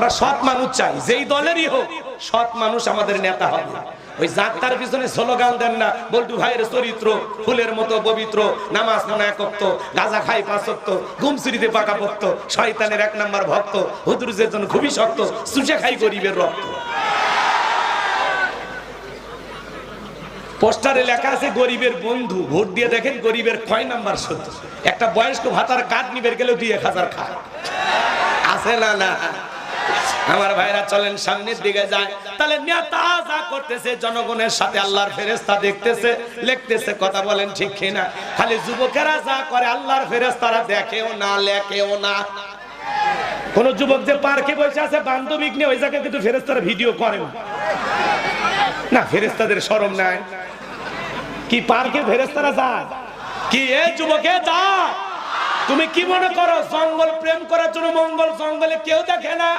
আমরা সৎ মানুষ চাই, যেই দলেরই হোক সৎ মানুষ আমাদের নেতা হবে। ওই যাত্রার পিছনে স্লোগান দেন না, বল্টু ভাইয়ের চরিত্র ফুলের মতো পবিত্র, নামাজ পড়ে এক ওয়াক্ত, গাঁজা খাই 5 ওয়াক্ত, ঘুমসুরিতে পাকা পড়তো, শয়তানের 1 নাম্বার ভক্ত, হুজুরের জন্য খুবই শক্ত, চুষে খাই গরিবের রক্ত। পোস্টারে লেখা আছে গরিবের বন্ধু, ভোট দিয়ে দেখেন গরিবের কয় নাম্বার সত্য। একটা বয়স্ক ভাতার কার্ড নিবে গেলেও 2000 খায়, আছে না? না। আমার ভাইরা চলেন সামনের দিকে যায়। তাহলে নেতা যা করতেছে জনগণের সাথে আল্লাহর ফেরেশতা দেখতেছে, লিখতেছে, কথা বলেন ঠিক কিনা? খালি যুবকেরা যা করে আল্লাহর ফেরেশতারা দেখেও না, লেখেও না। কোন যুবক যে পার্কে বসে আছে বান্ধবীক নিয়ে, ওই জায়গায় কিন্তু ফেরেশতারা ভিডিও করে না। ফেরেশতাদের শরম নাই? কি পার্কে ফেরেশতারা যায়? কি এই যুবকে যায়? তুমি কি মনে করো জঙ্গল প্রেম করার জন্য মঙ্গল জঙ্গলে কেউ দেখে না?